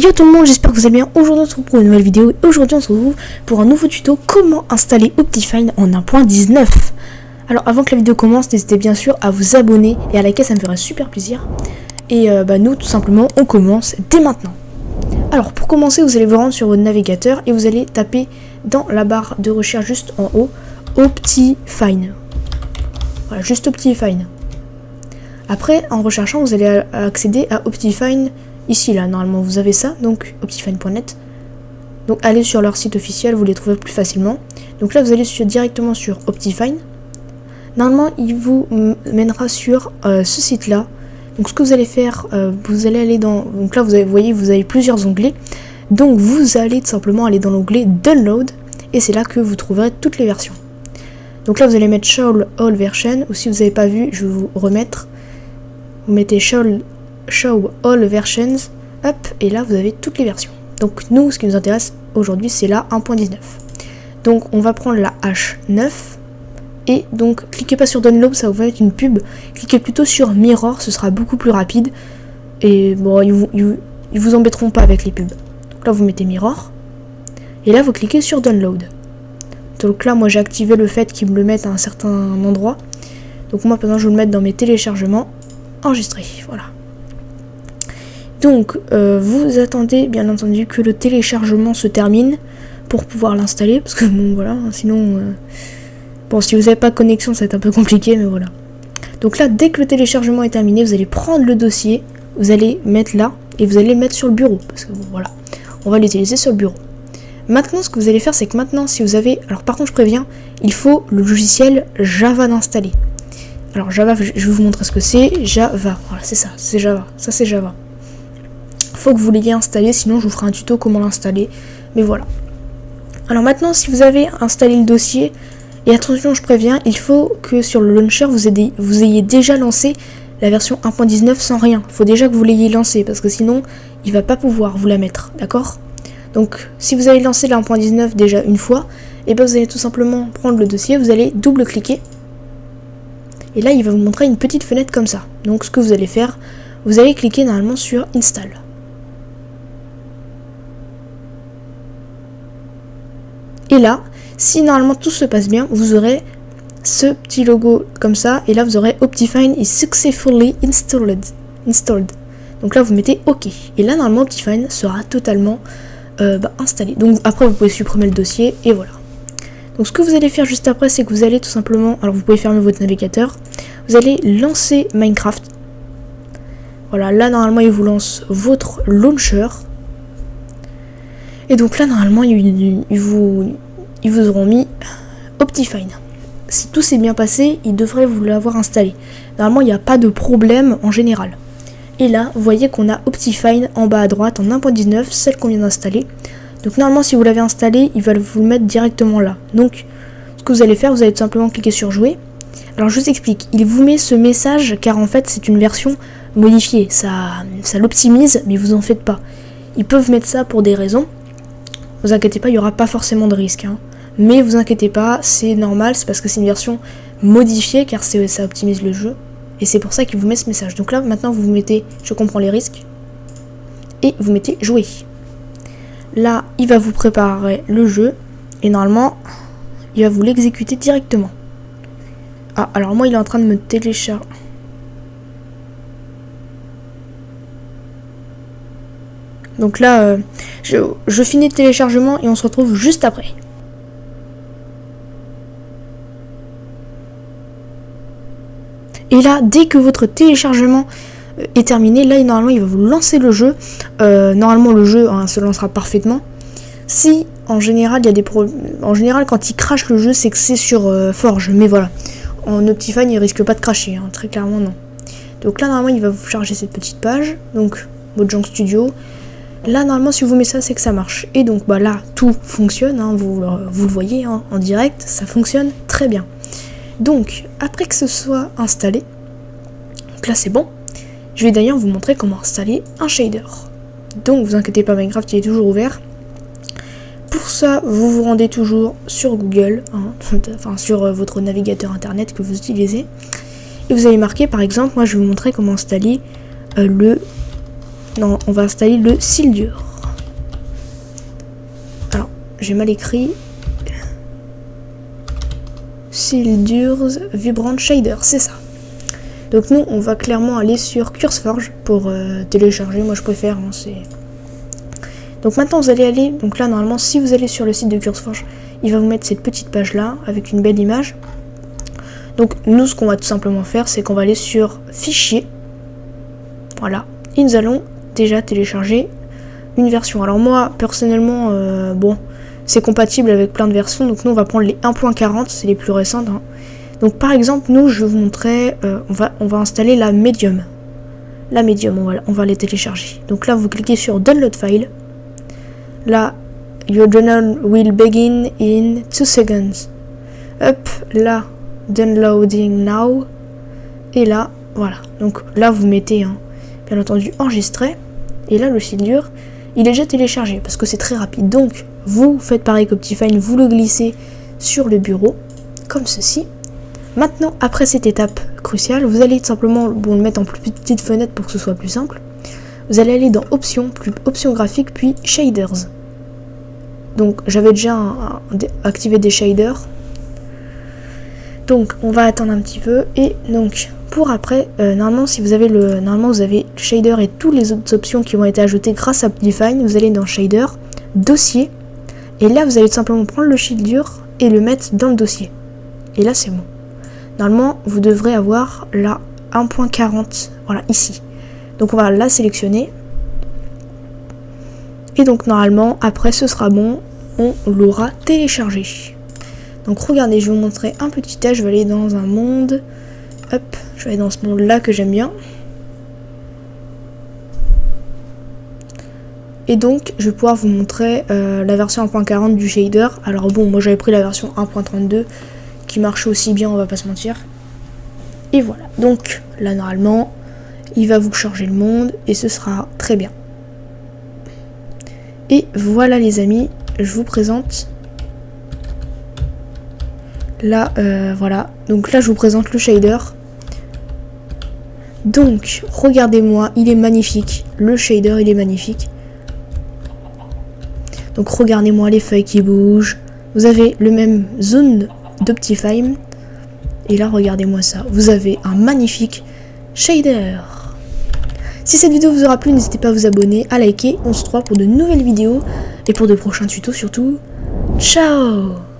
Yo tout le monde, j'espère que vous allez bien. Aujourd'hui on se retrouve pour une nouvelle vidéo et aujourd'hui on se retrouve pour un nouveau tuto comment installer Optifine en 1.19. Alors avant que la vidéo commence, n'hésitez bien sûr à vous abonner et à liker, ça me ferait super plaisir. Et nous tout simplement on commence dès maintenant. Alors pour commencer, vous allez vous rendre sur votre navigateur et vous allez taper dans la barre de recherche juste en haut Optifine. Voilà, juste Optifine. Après en recherchant vous allez accéder à Optifine. Ici là, normalement vous avez ça, donc optifine.net. Donc allez sur leur site officiel, vous les trouvez plus facilement. Donc là vous allez directement sur Optifine. Normalement il vous mènera sur ce site là. Donc ce que vous allez faire, vous allez aller dans... Donc là vous voyez, vous avez plusieurs onglets. Donc vous allez tout simplement aller dans l'onglet Download. Et c'est là que vous trouverez toutes les versions. Donc là vous allez mettre Show All Version. Ou si vous n'avez pas vu, je vais vous remettre. Vous mettez Show All Versions, hop, et là vous avez toutes les versions. Donc nous, ce qui nous intéresse aujourd'hui, c'est la 1.19. Donc on va prendre la H9, et donc cliquez pas sur Download, ça va être une pub. Cliquez plutôt sur Mirror, ce sera beaucoup plus rapide. Et bon, ils vous embêteront pas avec les pubs. Donc là vous mettez Mirror, et là vous cliquez sur Download. Donc là moi j'ai activé le fait qu'ils me le mettent à un certain endroit. Donc moi maintenant je vais le mettre dans mes téléchargements enregistrés, voilà. Donc vous attendez bien entendu que le téléchargement se termine pour pouvoir l'installer, parce que bon voilà, sinon bon, si vous n'avez pas de connexion ça va être un peu compliqué, mais voilà. Donc là dès que le téléchargement est terminé, vous allez prendre le dossier, vous allez mettre là et vous allez le mettre sur le bureau, parce que bon voilà, on va l'utiliser sur le bureau. Maintenant ce que vous allez faire, c'est que maintenant si vous avez, alors par contre je préviens, il faut le logiciel Java d'installer. Alors Java, je vais vous montrer ce que c'est. Java, voilà, c'est ça, c'est Java, ça c'est Java. Faut que vous l'ayez installé, sinon je vous ferai un tuto comment l'installer, mais voilà. Alors maintenant si vous avez installé le dossier, et attention je préviens, il faut que sur le launcher vous ayez déjà lancé la version 1.19 sans rien. Il faut déjà que vous l'ayez lancé, parce que sinon il va pas pouvoir vous la mettre, d'accord? Donc si vous avez lancé la 1.19 déjà une fois, et ben vous allez tout simplement prendre le dossier, vous allez double cliquer, et là il va vous montrer une petite fenêtre comme ça. Donc ce que vous allez faire, vous allez cliquer normalement sur Install. Et là, si normalement tout se passe bien, vous aurez ce petit logo comme ça. Et là, vous aurez Optifine is successfully installed. Donc là, vous mettez OK. Et là, normalement, Optifine sera totalement installé. Donc après, vous pouvez supprimer le dossier et voilà. Donc ce que vous allez faire juste après, c'est que vous allez tout simplement... Alors vous pouvez fermer votre navigateur. Vous allez lancer Minecraft. Voilà, là, normalement, il vous lance votre launcher. Et donc là, normalement, ils vous auront mis Optifine. Si tout s'est bien passé, ils devraient vous l'avoir installé. Normalement, il n'y a pas de problème en général. Et là, vous voyez qu'on a Optifine en bas à droite en 1.19, celle qu'on vient d'installer. Donc normalement, si vous l'avez installé, il va vous le mettre directement là. Donc, ce que vous allez faire, vous allez tout simplement cliquer sur Jouer. Alors, je vous explique. Il vous met ce message, car en fait, c'est une version modifiée. Ça l'optimise, mais vous en faites pas. Ils peuvent mettre ça pour des raisons. Vous inquiétez pas, il n'y aura pas forcément de risque. Hein. Mais vous inquiétez pas, c'est normal, c'est parce que c'est une version modifiée, car ça optimise le jeu. Et c'est pour ça qu'il vous met ce message. Donc là, maintenant, vous mettez « Je comprends les risques ». Et vous mettez « Jouer ». Là, il va vous préparer le jeu. Et normalement, il va vous l'exécuter directement. Ah, alors moi, il est en train de me télécharger. Donc là, je finis le téléchargement et on se retrouve juste après. Et là, dès que votre téléchargement est terminé, là, normalement, il va vous lancer le jeu. Normalement, le jeu se lancera parfaitement. Si, en général, il y a des problèmes... En général, quand il crache le jeu, c'est que c'est sur Forge. Mais voilà, en Optifine, il risque pas de cracher, hein, très clairement, non. Donc là, normalement, il va vous charger cette petite page. Donc, Mojang Studio. Là, normalement, si vous mettez ça, c'est que ça marche. Et donc, bah là, tout fonctionne. Hein, vous le voyez hein, en direct. Ça fonctionne très bien. Donc, après que ce soit installé, donc là, c'est bon. Je vais d'ailleurs vous montrer comment installer un shader. Donc, vous inquiétez pas, Minecraft, il est toujours ouvert. Pour ça, vous vous rendez toujours sur Google, hein, enfin, sur votre navigateur internet que vous utilisez. Et vous allez marquer, par exemple, moi, je vais vous montrer comment installer le Non, on va installer le Sildur. Alors, j'ai mal écrit. Sildur's Vibrant Shader, c'est ça. Donc nous, on va clairement aller sur CurseForge pour télécharger. Moi, je préfère. Hein, c'est... Donc maintenant, vous allez aller. Donc là, normalement, si vous allez sur le site de CurseForge, il va vous mettre cette petite page-là avec une belle image. Donc nous, ce qu'on va tout simplement faire, c'est qu'on va aller sur Fichier. Voilà. Et nous allons déjà télécharger une version. Alors moi, personnellement, bon, c'est compatible avec plein de versions. Donc nous, on va prendre les 1.40, c'est les plus récentes. Hein. Donc par exemple, nous, je vais vous montrer, on va installer la Medium. La Medium, on va les télécharger. Donc là, vous cliquez sur Download File. Là, Your journal will begin in 2 seconds. Hop, là, Downloading now. Et là, voilà. Donc là, vous mettez, hein, bien entendu, enregistrer. Et là, le Sildur, il est déjà téléchargé parce que c'est très rapide. Donc, vous faites pareil qu'Optifine, vous le glissez sur le bureau, comme ceci. Maintenant, après cette étape cruciale, vous allez tout simplement le mettre en plus petite fenêtre pour que ce soit plus simple. Vous allez aller dans Options, puis Options graphiques, puis Shaders. Donc, j'avais déjà activé des shaders. Donc, on va attendre un petit peu. Et donc, pour après, normalement, si vous avez le shader et toutes les autres options qui vont être ajoutées grâce à Optifine, vous allez dans Shader, Dossier. Et là, vous allez tout simplement prendre le Sildur et le mettre dans le dossier. Et là, c'est bon. Normalement, vous devrez avoir la 1.40, voilà, ici. Donc on va la sélectionner. Et donc normalement, après ce sera bon, on l'aura téléchargé. Donc regardez, je vais vous montrer un petit test, je vais aller dans un monde. Hop, je vais aller dans ce monde-là que j'aime bien. Et donc, je vais pouvoir vous montrer la version 1.40 du shader. Alors bon, moi j'avais pris la version 1.32 qui marche aussi bien, on va pas se mentir. Et voilà, donc là normalement il va vous charger le monde et ce sera très bien. Et voilà les amis, je vous présente là, voilà, donc là je vous présente le shader. Donc regardez-moi, il est magnifique, le shader il est magnifique. Donc regardez-moi les feuilles qui bougent, vous avez le même zone d'Optifine. Et là, regardez-moi ça. Vous avez un magnifique shader. Si cette vidéo vous aura plu, n'hésitez pas à vous abonner, à liker. On se retrouve pour de nouvelles vidéos et pour de prochains tutos surtout. Ciao!